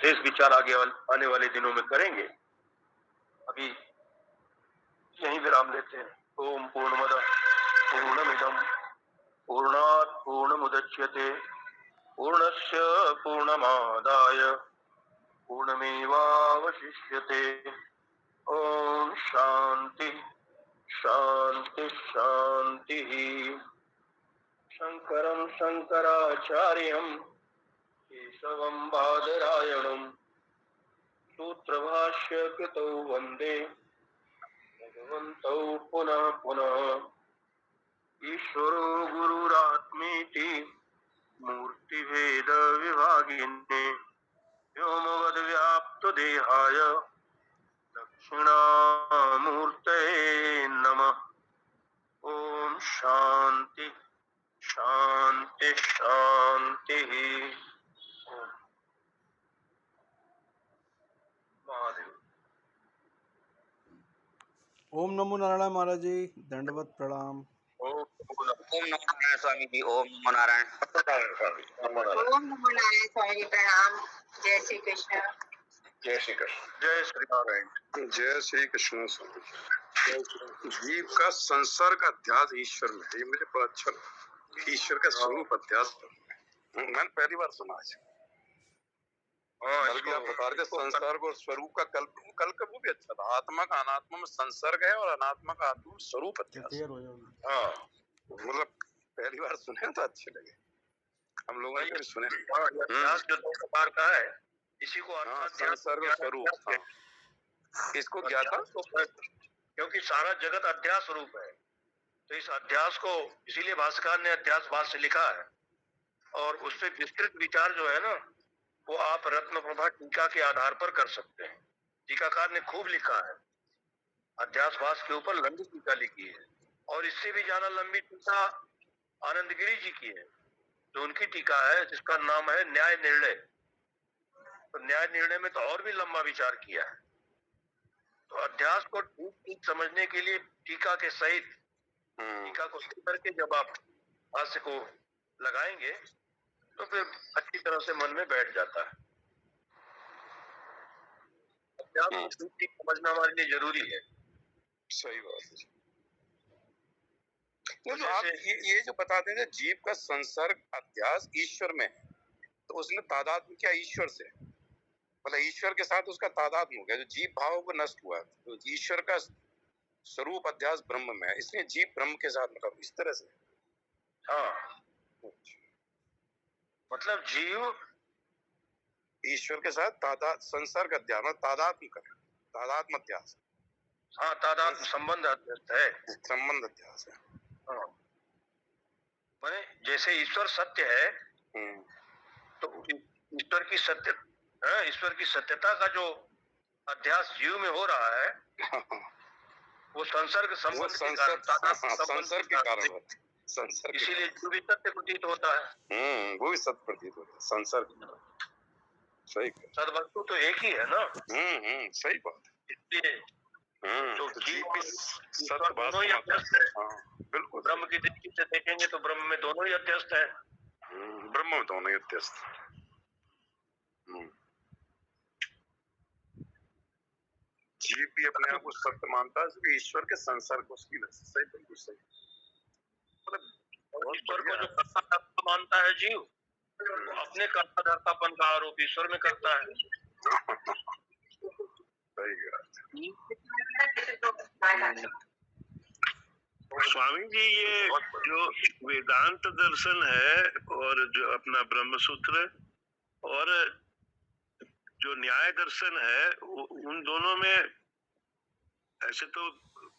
शेष विचार आने वाले दिनों में करेंगे। अभी यहीं विराम लेते हैं। ओम पूर्णमद पूर्णमिदम पूर्णात् पूर्णमुदच्यते पूर्णस्य पूर्णमादाय पूर्णमेवावशिष्यते। ओम शांति शांति शांति। शंकरं शंकराचार्यं केशवं बादरायणं सूत्रभाष्य कृतौ वंदे भगवन्तौ पुनः पुनः। ईश्वरो गुरुरात्मेति मूर्तिभेद विभागिने व्योमवद्व्याप्तदेहाय दक्षिणामूर्तये नमः। ओम शांति शांति शांति। महादेव। ओम नमो नारायण महाराज जी, दंडवत प्रणाम। ओम ओम नमो नारायण स्वामी जी। ओम नमो नारायण। नमो नारायण। ओम नमो नारायण स्वामी जी प्रणाम। जय श्री कृष्ण। जय श्री कृष्ण। जय श्री नारायण। जय श्री कृष्ण। जीव का संसर्ग अध्यास ईश्वर में है। ये मुझे बड़ा अच्छा लगा। ईश्वर का स्वरूप अध्यास मैंने पहली बार सुना है। बल्कि आप बता रहे थे संसर्ग और स्वरूप का कल का वो भी अच्छा था। आत्मा का अनात्मा में संसर्ग है और अनात्मा का आत्मा में स्वरूप अध्यास। हाँ, मतलब पहली बार सुने तो अच्छे लगे। हम लोगों ने भी सुने। अध्यास जो दो प्रकार का है, इसी को संसर्ग और स्वरूप। इसको क्या था? क्योंकि सारा जगत अध्यास रूप है, तो इस अध्यास को इसीलिए भाष्यकार ने अध्यास भाष्य लिखा है। और उससे विस्तृत विचार जो है ना, वो आप रत्न प्रभा टीका के आधार पर कर सकते हैं। टीकाकार ने खूब लिखा है, अध्यास भाष्य के ऊपर लंबी टीका लिखी है। और इससे भी ज्यादा लंबी टीका आनंदगिरी जी की है, जो उनकी टीका है, जिसका नाम है न्याय निर्णय। तो न्याय निर्णय में तो और भी लंबा विचार किया है। तो अध्यास को ठीक ठीक समझने के लिए टीका के सहित टीका को करके जब आप भाष्य को लगाएंगे तो फिर अच्छी तरह से मन में बैठ जाता है। अध्यास को ठीक ठीक समझना हमारे लिए जरूरी है। सही बात है। तो आप ये जो बताते थे जीव का संसर्ग अध्यास ईश्वर में है, तो उसमें तादात्म्य क्या ईश्वर से? मतलब ईश्वर के साथ उसका तादात्म्य हो गया, जो जीव भाव को नष्ट हुआ, तो ईश्वर का स्वरूप अध्यास ब्रह्म में है, इसलिए जीव ब्रह्म के साथ मतलब इस तरह से। हाँ, मतलब जीव ईश्वर के साथ संसर्ग अध्यास मतलब तादात्म्य करे, तादात्म्य अध्यास। हाँ, तादात्म्य संबंध अध्यस्त है, संबंध अध्यास है। हाँ, माने जैसे ईश्वर सत्य है, तो ईश्वर की सत्यता का जो अध्यास जीव में हो रहा है वो संसर्ग संबंध संसर्ग के कारण, इसीलिए जीव भी सत्य प्रतीत होता है। वो भी सत्य प्रतीत होता है, संसर्ग। सही, सदवस्तु तो एक ही है ना। सही बात है। इसलिए तो जीव भी सत्य दोनों ही अध्यस्त है। बिल्कुल। ब्रह्म की दृष्टि से देखेंगे तो ब्रह्म में दोनों ही अध्यस्त है। ब्रह्म में दोनों ही अध्यस्त। जीव भी अपने आप को सत्य मानता है, ईश्वर के संसर्ग उसकी वजह से। सही, बिल्कुल सही। ईश्वर को जो कर्ता मानता है जीव, तो अपने कर्ताधर्तापन का आरोप ईश्वर में करता है। स्वामी जी, ये जो वेदांत दर्शन है और जो अपना ब्रह्म सूत्र और जो न्याय दर्शन है, उन दोनों में ऐसे तो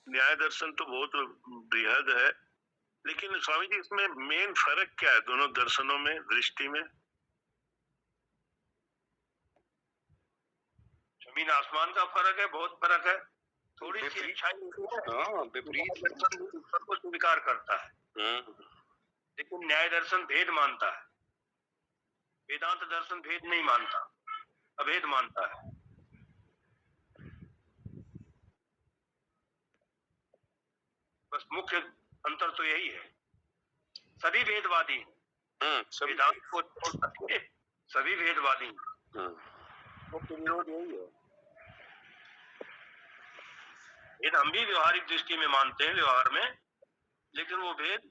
न्याय दर्शन तो बहुत बृहद है, लेकिन स्वामी जी इसमें मेन फर्क क्या है दोनों दर्शनों में, दृष्टि में? जमीन आसमान का फर्क है, बहुत फर्क है। थोड़ी सी अच्छाई विपरीत ईश्वर को स्वीकार करता है, लेकिन न्याय दर्शन भेद मानता है। वेदांत दर्शन भेद नहीं मानता, अभेद मानता है। बस मुख्य अंतर तो यही है। सभी भेदवादी, वेदांत को छोड़ सकते सभी भेदवादी, मुख्य विरोध यही है। भेद हम भी व्यवहारिक दृष्टि में मानते हैं व्यवहार में, लेकिन वो भेद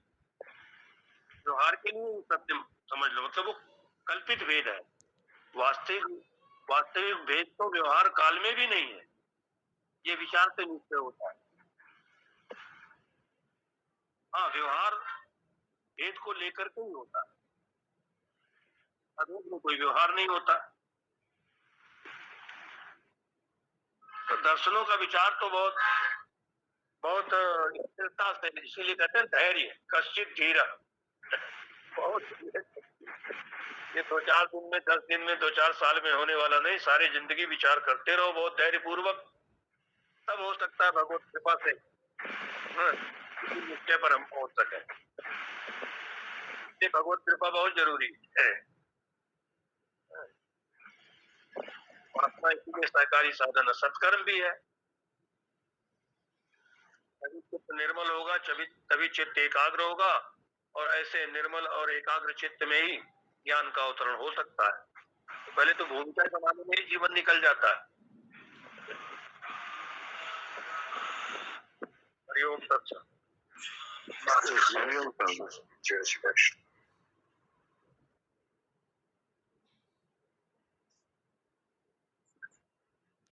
व्यवहार के लिए सत्य समझ लो, मतलब वो कल्पित भेद है। वास्तविक भेद तो व्यवहार काल में भी नहीं है, ये विचार से निश्चय होता है। हाँ, व्यवहार भेद को लेकर के ही होता है, अभेद में कोई व्यवहार नहीं होता। तो दर्शनों का विचार तो बहुत बहुत स्थिरता से, इसीलिए कहते हैं धैर्य, कश्चित धीरा। बहुत ये 2-4 दिन में, 10 दिन में, 2-4 साल में होने वाला नहीं, सारी जिंदगी विचार करते रहो बहुत धैर्य पूर्वक, तब हो सकता है भगवत कृपा से निश्चय पर हम पहुंच सके। ये भगवत कृपा बहुत जरूरी है। इसीलिए सहकारी साधन सत्कर्म भी है। तभी चित्त निर्मल होगा, तभी चित्त एकाग्र होगा, और ऐसे निर्मल और एकाग्र चित्त में ही ज्ञान का अवतरण हो सकता है। तो पहले तो भूमिका बनाने में ही जीवन निकल जाता है। हरिओम तत्सत। हरिओम तत्सत। जय श्री कृष्ण।